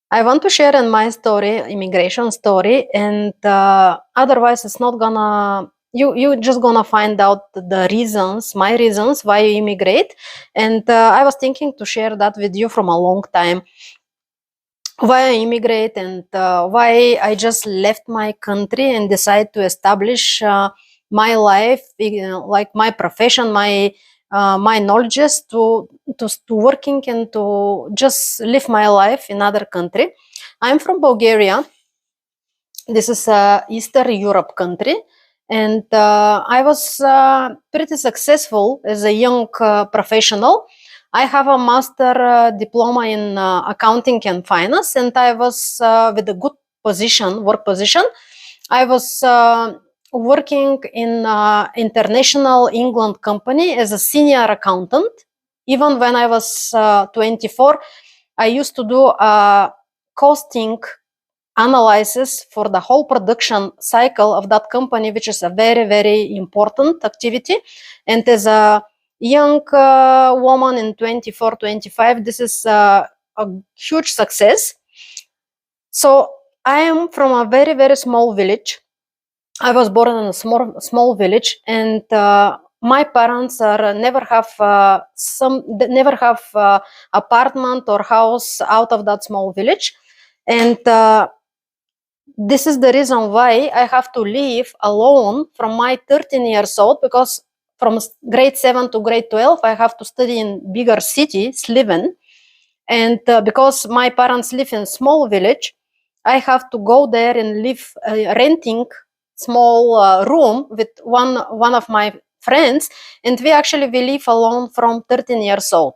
I want to share in my story, immigration story, and otherwise it's not gonna. You just gonna find out the reasons, my reasons why you immigrate, and I was thinking to share that with you from a long time. Why I immigrate and why I just left my country and decided to establish my life, like my profession, my knowledges to working and to just live my life in other country. I'm from Bulgaria. This is a Eastern Europe country, and I was pretty successful as a young professional. I have a master diploma in accounting and finance, and I was with a good position, work position. I was working in international England company as a senior accountant. Even when I was 24, I used to do costing analysis for the whole production cycle of that company, which is a very, very important activity. And as a young woman in 24, 25, this is a huge success. So I am from a very, very small village. I was born in a small village, and my parents never have apartment or house out of that small village, and this is the reason why I have to live alone from my 13 years old, because from grade 7 to grade 12, I have to study in bigger city, Sliven. And because my parents live in small village, I have to go there and live renting small room with one of my friends, and we live alone from 13 years old.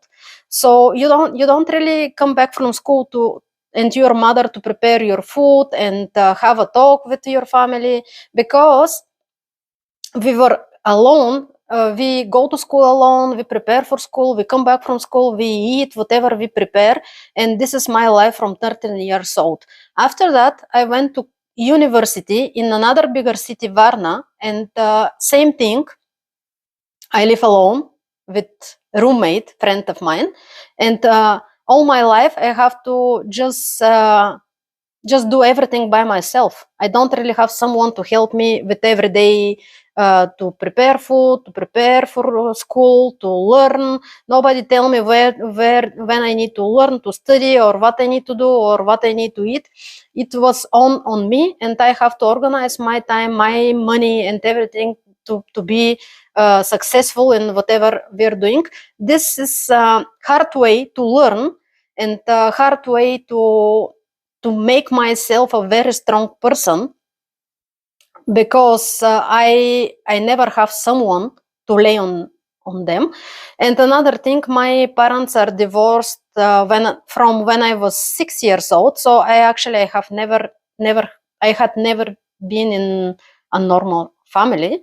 So you don't really come back from school to and your mother to prepare your food and have a talk with your family, because we were alone. We go to school alone, we prepare for school, we come back from school, we eat whatever we prepare, and this is my life from 13 years old. After that, I went to university in another bigger city, Varna, and same thing. I live alone with a roommate, friend of mine, and all my life I have to just do everything by myself. I don't really have someone to help me with every day to prepare food, to prepare for school, to learn. Nobody tell me when I need to learn, to study, or what I need to do, or what I need to eat. It was on me, and I have to organize my time, my money, and everything to be successful in whatever we're doing. This is a hard way to learn, and a hard way to make myself a very strong person, because I never have someone to lay on them. And another thing, my parents are divorced when I was 6 years old. So I had never been in a normal family.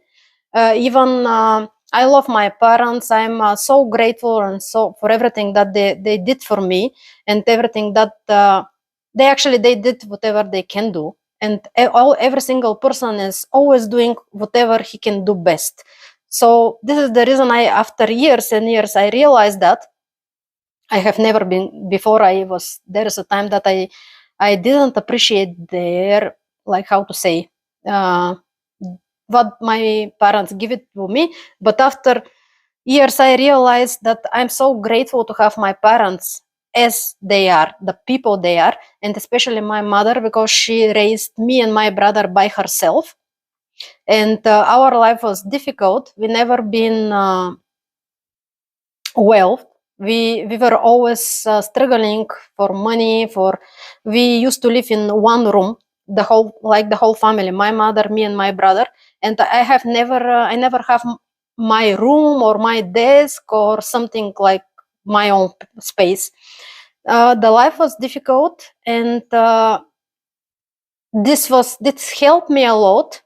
Even I love my parents. I'm so grateful and so for everything that they did for me, and everything that they did whatever they can do, and every single person is always doing whatever he can do best. So this is the reason after years and years, I realized that I have never been before. There is a time that I didn't appreciate their, like, how to say, what my parents give it to me. But after years, I realized that I'm so grateful to have my parents as they are, the people they are, and especially my mother, because she raised me and my brother by herself. And our life was difficult. We never been well. We were always struggling for money. We used to live in one room, the whole family, my mother, me, and my brother. And I never have my room or my desk or something like my own space. The life was difficult, and this helped me a lot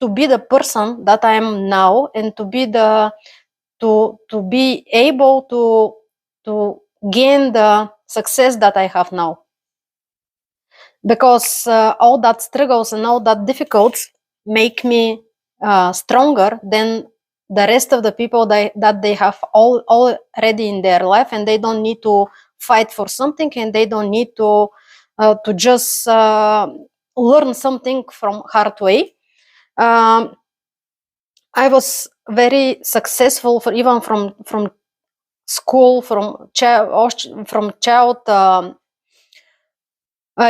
to be the person that I am now, and to be able to gain the success that I have now. Because all that struggles and all that difficulties make me stronger than the rest of the people that they have already in their life, and they don't need to fight for something, and they don't need to to just learn something from hard way. I was very successful for even from school, from child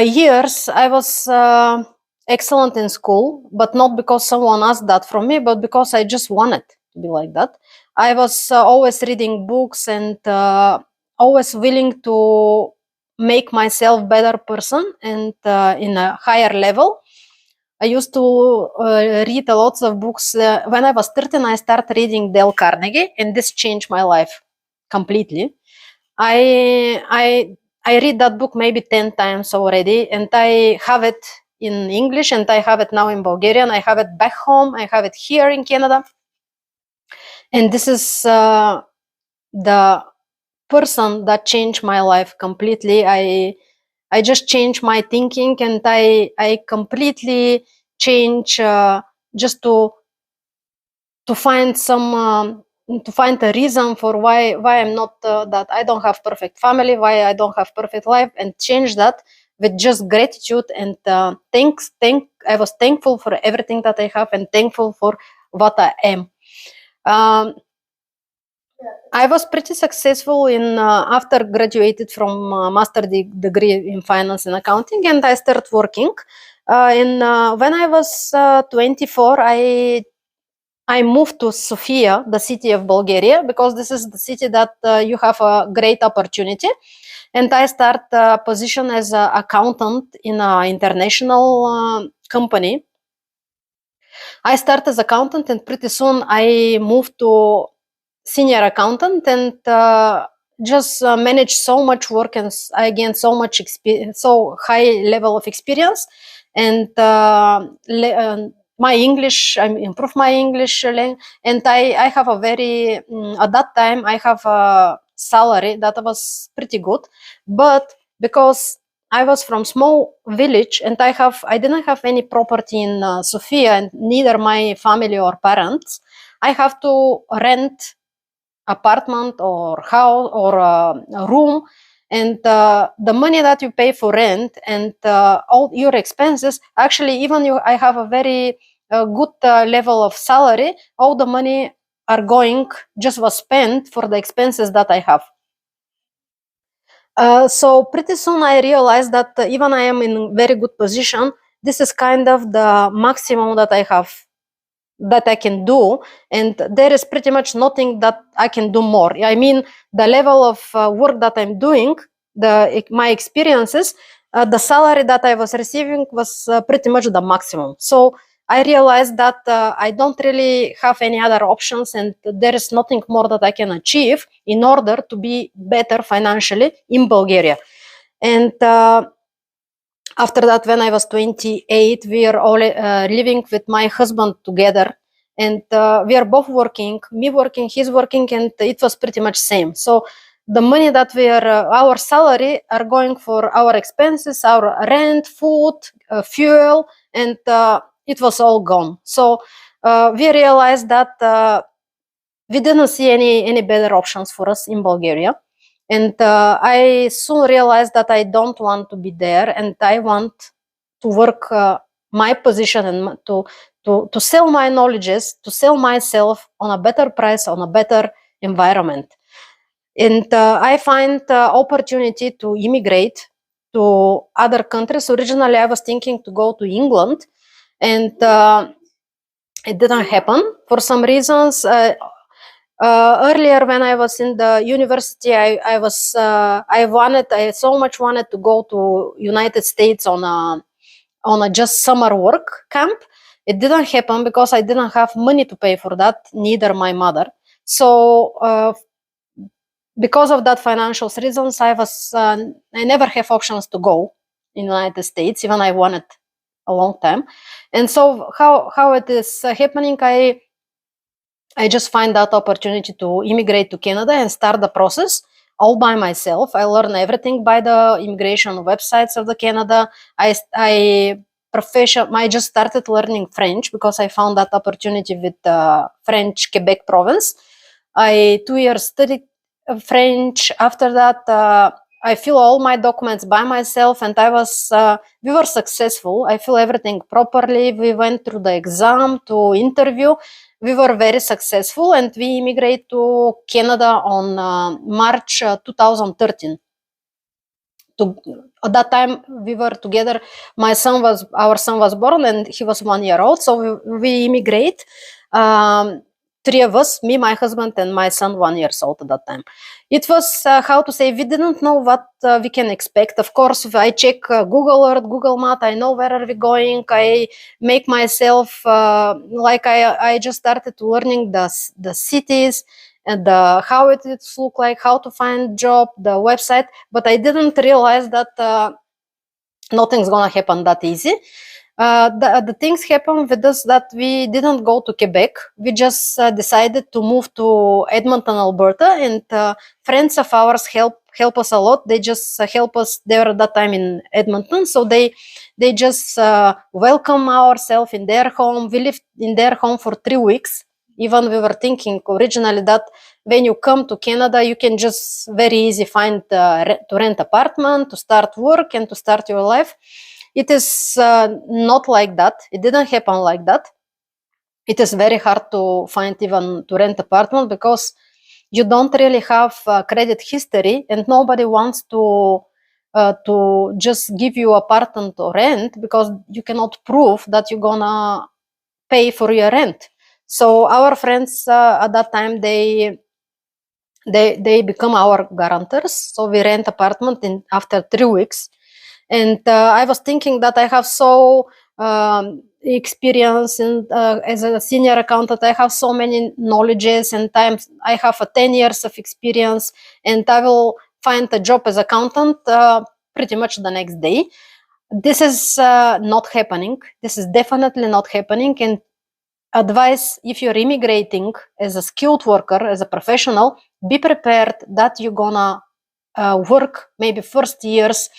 years. I was excellent in school, but not because someone asked that from me, but because I just wanted to be like that. I was always reading books and always willing to make myself better person and in a higher level. I used to read a lots of books. When I was 13, I started reading Dale Carnegie, and this changed my life completely. I I I read that book maybe 10 times already, and I have it in English, and I have it now in Bulgarian. I have it back home. I have it here in Canada. And this is the person that changed my life completely. I just changed my thinking, and I completely change just to find some to find a reason for why I'm not that I don't have perfect family, why I don't have perfect life, and change that with just gratitude and I was thankful for everything that I have and thankful for what I am. I was pretty successful in after graduated from master degree in finance and accounting, and I started working. When I was 24, I moved to Sofia, the city of Bulgaria, because this is the city that you have a great opportunity. And I start a position as an accountant in an international company. I started as accountant, and pretty soon I moved to senior accountant and just managed so much work, and I gained so much experience, so high level of experience, and my English, I improved my English, and I have a very at that time I have a salary that was pretty good, but because I was from small village and I didn't have any property in Sofia, and neither my family or parents. I have to rent apartment or house or a room, and the money that you pay for rent and all your expenses, actually even I have a very good level of salary, all the money are going just was spent for the expenses that I have. So pretty soon I realized that even I am in very good position, this is kind of the maximum that I have, that I can do, and there is pretty much nothing that I can do more. I mean, the level of work that I'm doing, my experiences, the salary that I was receiving was pretty much the maximum. So I realized that I don't really have any other options, and there is nothing more that I can achieve in order to be better financially in Bulgaria. And after that, when I was 28, we are all living with my husband together, and we are both working, me working, he's working, and it was pretty much same. So the money that we are, our salary are going for our expenses, our rent, food, fuel, and it was all gone. So we realized that we didn't see any better options for us in Bulgaria. And I soon realized that I don't want to be there, and I want to work my position and to sell my knowledges, to sell myself on a better price, on a better environment. And I find opportunity to immigrate to other countries. Originally, I was thinking to go to England, and it didn't happen for some reasons. Earlier, when I was in the university, I so much wanted to go to United States on a just summer work camp. It didn't happen because I didn't have money to pay for that, neither my mother. So because of that financial reasons, I never have options to go in United States, even I wanted a long time. And so how it is happening, I just find that opportunity to immigrate to Canada and start the process all by myself. I learn everything by the immigration websites of the Canada. I just started learning French because I found that opportunity with French Quebec province. I 2 years studied French. After that, I fill all my documents by myself, and we were successful. I fill everything properly. We went through the exam to interview. We were very successful, and we immigrated to Canada on March 2013. At that time we were together. Our son was born, and he was 1 year old. So we immigrate. Three of us, me, my husband, and my son, 1 year old at that time. It was how to say, we didn't know what we can expect. Of course, if I check Google Earth, Google Map, I know where are we going. I make myself like I just started learning the cities and how it look like, how to find job, the website. But I didn't realize that nothing's gonna happen that easy. The things happened with us that we didn't go to Quebec. We just decided to move to Edmonton, Alberta, and friends of ours help us a lot. They just help us. They were at that time in Edmonton, so they just welcome ourselves in their home. We lived in their home for 3 weeks. Even we were thinking originally that when you come to Canada, you can just very easy find to rent apartment, to start work, and to start your life. It is not like that. It didn't happen like that. It is very hard to find even to rent apartment because you don't really have credit history, and nobody wants to just give you apartment to rent because you cannot prove that you're gonna pay for your rent. So our friends at that time, they become our guarantors. So we rent apartment after 3 weeks. And I was thinking that I have so experience as a senior accountant. I have so many knowledges, and I have 10 years of experience, and I will find a job as accountant pretty much the next day. This is not happening. This is definitely not happening. And advice, if you're immigrating as a skilled worker, as a professional, be prepared that you're gonna work maybe first years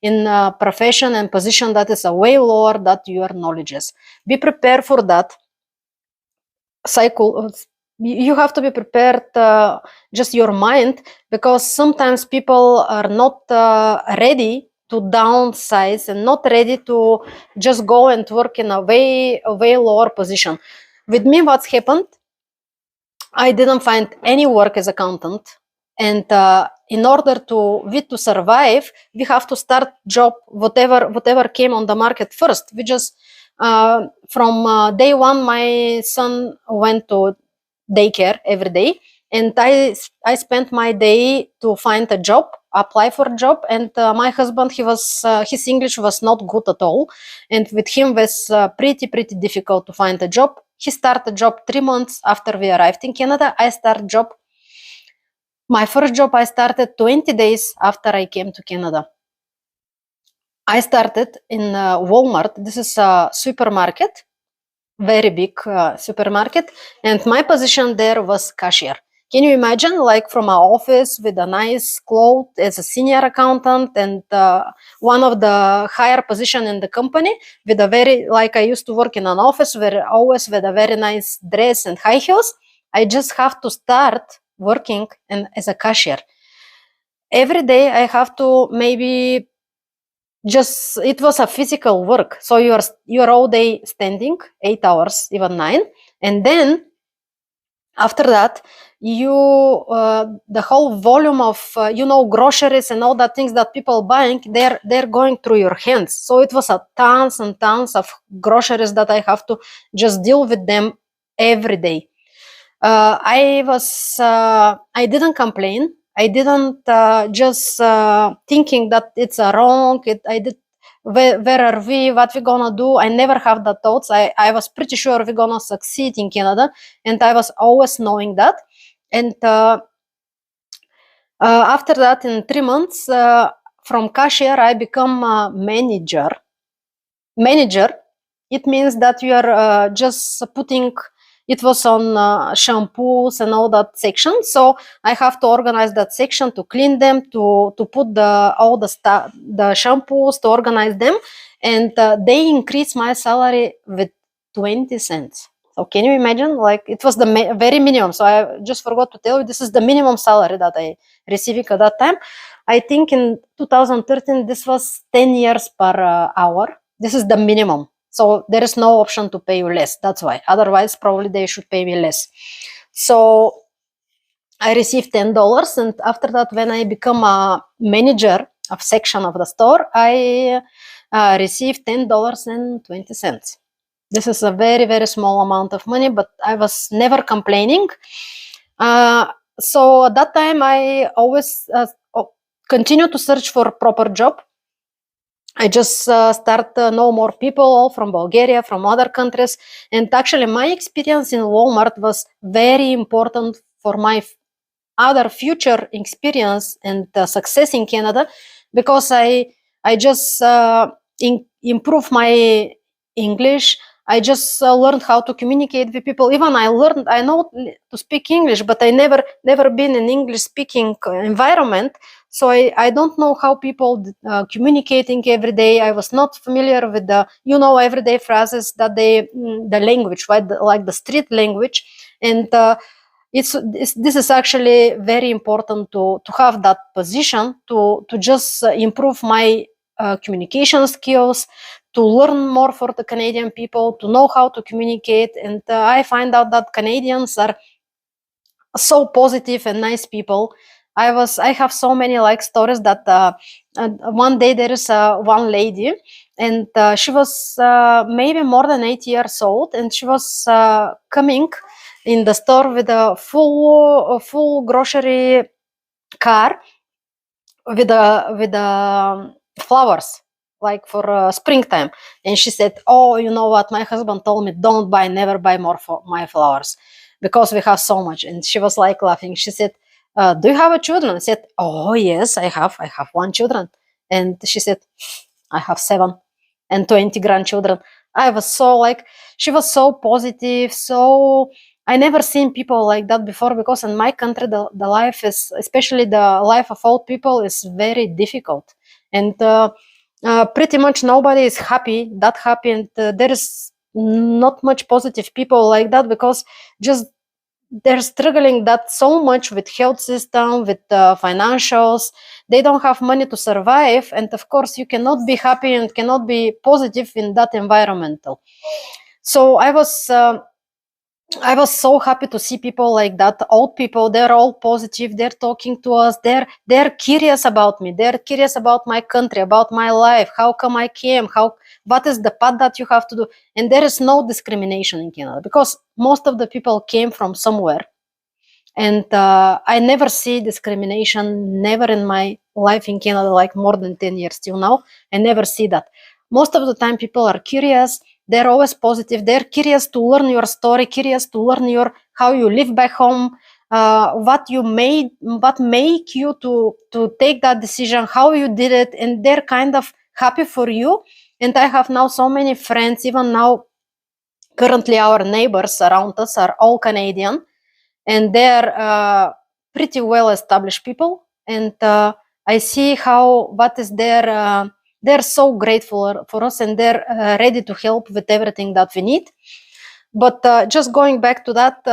in a profession and position that is a way lower than your knowledge is. Be prepared for that. You have to be prepared, just your mind, because sometimes people are not ready to downsize and not ready to just go and work in a way lower position. With me, what's happened, I didn't find any work as accountant, and in order to survive, we have to start job whatever came on the market first. We just from day one, my son went to daycare every day, and I spent my day to find a job, apply for a job. And my husband, his English was not good at all, and with him was pretty difficult to find a job. He started a job 3 months after we arrived in Canada. I started job. My first job I started 20 days after I came to Canada. I started in Walmart. This is a supermarket, very big supermarket, and my position there was cashier. Can you imagine, like from our office with a nice clothes as a senior accountant, and one of the higher position in the company with a very, like I used to work in an office where always with a very nice dress and high heels. I just have to start working as a cashier. Every day I have to maybe just, it was a physical work. So you're all day standing, 8 hours, even 9. And then after that, the whole volume of, groceries and all that things that people buying, they're going through your hands. So it was tons and tons of groceries that I have to just deal with them every day. I didn't complain. I didn't just thinking that it's wrong. Where are we? What we gonna do? I never have the thoughts. I was pretty sure we're gonna succeed in Canada, and I was always knowing that. And after that, in 3 months, from cashier, I become a manager. Manager, it means that you are just putting. It was on shampoos and all that section, so I have to organize that section, to clean them, to put all the stuff, the shampoos, to organize them, and they increased my salary with 20 cents. So can you imagine? Like, it was the very minimum. So I just forgot to tell you, this is the minimum salary that I receiving at that time. I think in 2013 this was 10 years per hour. This is the minimum. So there is no option to pay you less. That's why. Otherwise, probably they should pay me less. So I received $10, and after that, when I become a manager of section of the store, I received $10.20. This is a very, very small amount of money, but I was never complaining. So at that time, I always continue to search for a proper job. I just start know more people all from Bulgaria, from other countries. And actually, my experience in Walmart was very important for my other future experience and success in Canada, because I just improve my English. I just learned how to communicate with people. Even I know to speak English, but I never been in English speaking environment. So I don't know how people communicating every day. I was not familiar with the everyday phrases that the language, right? Like the street language, and this is actually very important to have that position to just improve my communication skills, to learn more for the Canadian people, to know how to communicate. And I find out that Canadians are so positive and nice people. I have so many like stories that one day there is one lady, and she was maybe more than 8 years old, and she was coming in the store with a full grocery car with flowers, like for springtime. And she said, "Oh, you know what? My husband told me never buy more for my flowers, because we have so much." And she was like laughing. She said, "Do you have a children?" I said, "Oh yes, I have. I have one children." And she said, "I have 7 and 20 grandchildren." I was so like, she was so positive. So I never seen people like that before, because in my country, the life is, especially the life of old people, is very difficult. And pretty much nobody is that happy. And there is not much positive people like that, because just they're struggling that so much with health system, with financials. They don't have money to survive, and of course you cannot be happy and cannot be positive in that environmental. So I was so happy to see people like that. Old people, they're all positive. They're talking to us. They're curious about me. They're curious about my country, about my life. How come I came? What is the path that you have to do? And there is no discrimination in Canada, because most of the people came from somewhere. And I never see discrimination, never in my life in Canada, like more than 10 years till now. I never see that. Most of the time people are curious. They're always positive. They're curious to learn your story, curious to learn how you live back home, what make you to take that decision, how you did it, and they're kind of happy for you. And I have now so many friends, even now, currently our neighbors around us are all Canadian, and they're pretty well established people. And I see they're so grateful for us, and they're ready to help with everything that we need. But just going back to that,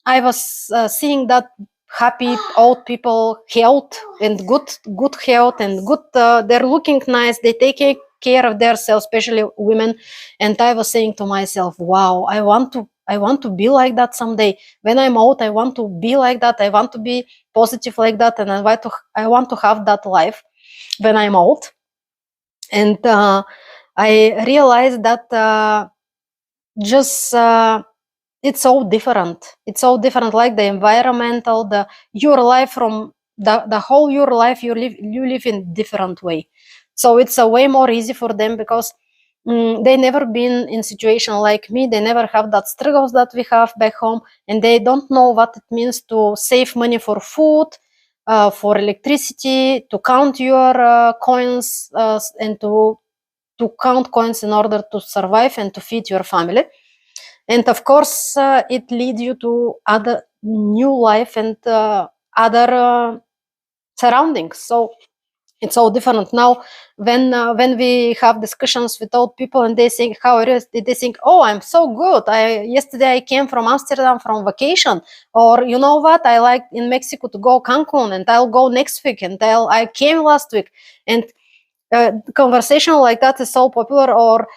I was seeing that happy old people, health and good health, and good they're looking nice, they take care of themselves, especially women. And I was saying to myself, wow, I want to be like that someday. When I'm old, I want to be like that. I want to be positive like that, and I want to have that life when I'm old. And I realized that just it's so different. It's so different, like the environmental, your life from the whole your life you live in different way. So it's a way more easy for them, because they never been in situation like me. They never have that struggles that we have back home, and they don't know what it means to save money for food, for electricity, to count your coins, and to count coins in order to survive and to feed your family. And of course, it leads you to other new life and other surroundings. So It's so different now. When we have discussions with old people and they think how it is, they think, oh, I'm so good. Yesterday I came from Amsterdam from vacation, or you know what, I like in Mexico to go Cancun, and I'll go next week, and I came last week. And conversation like that is so popular. Or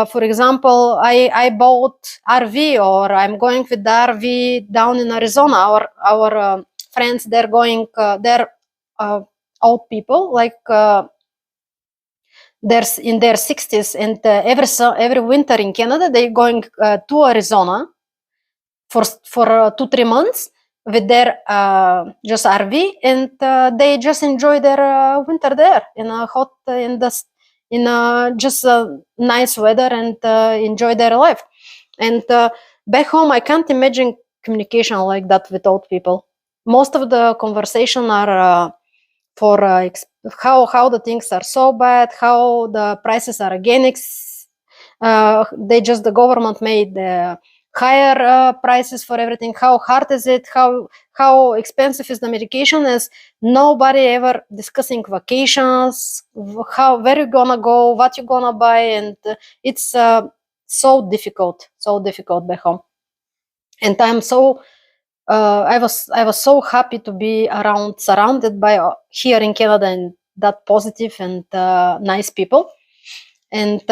for example, I bought RV, or I'm going with the RV down in Arizona. Our friends, they're going, they're old people, like they're in their 60s, and every winter in Canada they're going to Arizona for 2-3 months with their just RV, and they just enjoy their winter there in a hot in just nice weather, and enjoy their life. And back home, I can't imagine communication like that with old people. Most of the conversation are for how the things are so bad, how the prices are again the government made higher prices for everything. How hard is it? How expensive is the medication? Is nobody ever discussing vacations, where you gonna go, what you gonna buy, and it's so difficult back home. And I'm so I was so happy to be surrounded by here in Canada, and that positive and nice people. And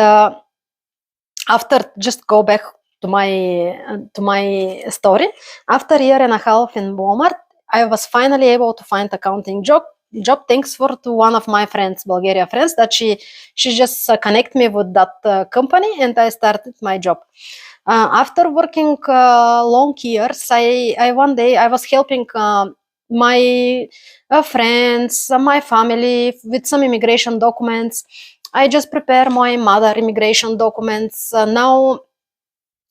after, just go back to my story. After a year and a half in Walmart, I was finally able to find accounting job thanks to one of my friends, Bulgaria friends, that she just connect me with that company, and I started my job. After working long years, I one day I was helping my friends, my family with some immigration documents. I just prepare my mother immigration documents. Now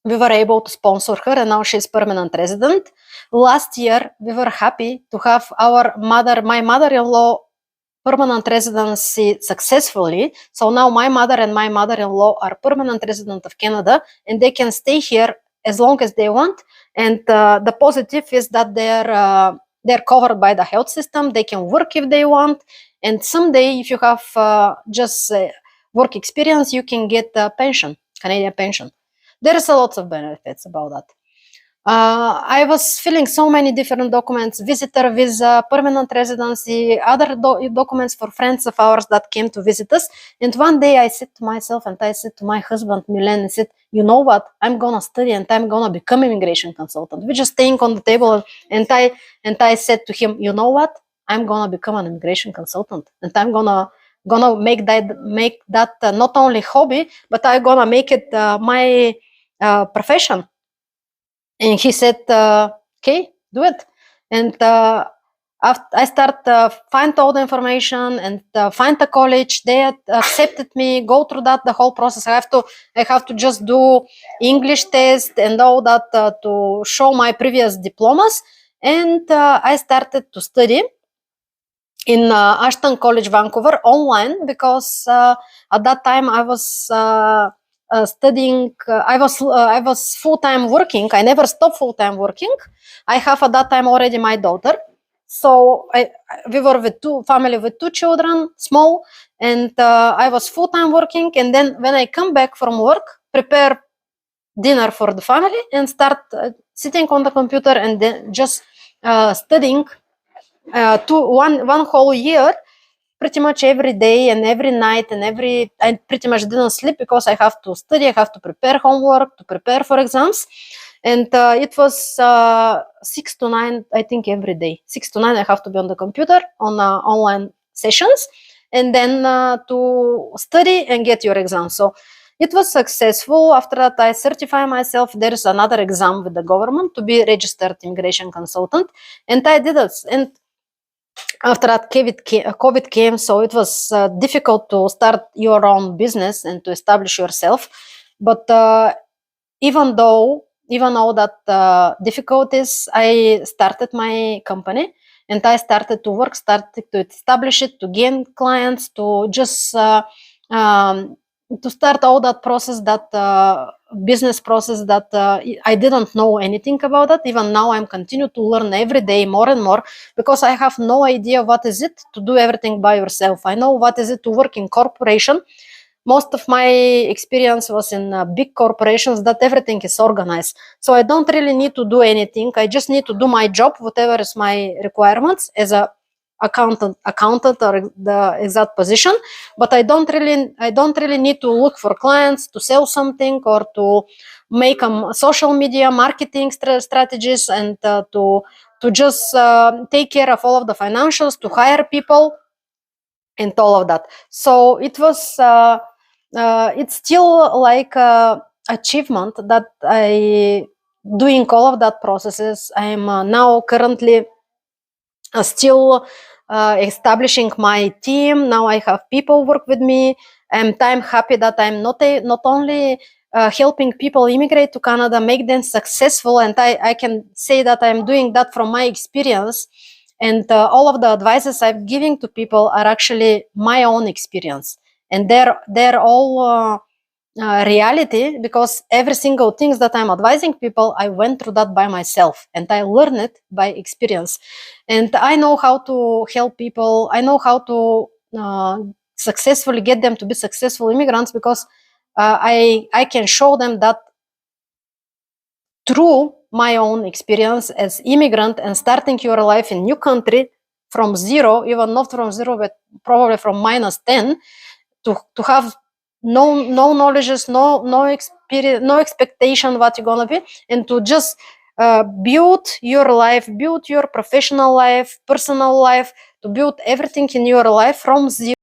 we were able to sponsor her, and now she's permanent resident. Last year, we were happy to have my mother-in-law permanent residency successfully. So now my mother and my mother-in-law are permanent resident of Canada, and they can stay here as long as they want. And the positive is that they're covered by the health system. They can work if they want, and someday, if you have just work experience, you can get a pension, Canadian pension. There's a lot of benefits about that. I was filling so many different documents: visitor visa, permanent residency, other documents for friends of ours that came to visit us. And one day I said to myself, and I said to my husband, Milen, I said, you know what? I'm going to study, and I'm going to become an immigration consultant. We're just staying on the table. And I said to him, you know what? I'm going to become an immigration consultant, and I'm gonna make that not only hobby, but I'm going to make it my profession. And he said, okay, do it. And after I start find all the information, and find the college. They accepted me, go through the whole process. I have to just do English test and all that to show my previous diplomas. And I started to study in Ashton College, Vancouver, online, because at that time I was studying. I was full-time working. I never stopped full-time working. I have at that time already my daughter, so we were with family with 2 children, small, and I was full-time working. And then when I come back from work, prepare dinner for the family, and start sitting on the computer, and then just studying one whole year, pretty much every day and every night, and I pretty much didn't sleep, because I have to study, I have to prepare homework, to prepare for exams. And it was 6 to 9, I think, every day. 6 to 9 I have to be on the computer on online sessions, and then to study and get your exam. So it was successful. After that, I certify myself. There is another exam with the government to be registered immigration consultant, and I did it. And after that, COVID came, so it was difficult to start your own business and to establish yourself. But even though that difficulties, I started my company, and I started to started to establish it, to gain clients, to just to start all that process, that business process that I didn't know anything about it. Even now I'm continue to learn every day more and more, because I have no idea what is it to do everything by yourself. I know what is it to work in corporation. Most of my experience was in big corporations that everything is organized. So I don't really need to do anything. I just need to do my job, whatever is my requirements as a accountant or the exact position. But I don't really need to look for clients to sell something, or to make social media marketing strategies, and to just take care of all of the financials, to hire people, and all of that. So it was it's still like a achievement that I doing all of that processes. I'm now currently still establishing my team. Now I have people work with me, and I'm happy that I'm not only helping people immigrate to Canada, make them successful, and I can say that I'm doing that from my experience. And all of the advices I'm giving to people are actually my own experience, and they're all reality, because every single things that I'm advising people, I went through that by myself, and I learned it by experience. And I know how to help people. I know how to successfully get them to be successful immigrants, because I can show them that through my own experience as immigrant and starting your life in new country from zero, even not from zero, but probably from -10, to have no knowledges, no experience, no expectation what you're gonna be, and to just build your life, build your professional life, personal life, to build everything in your life from zero.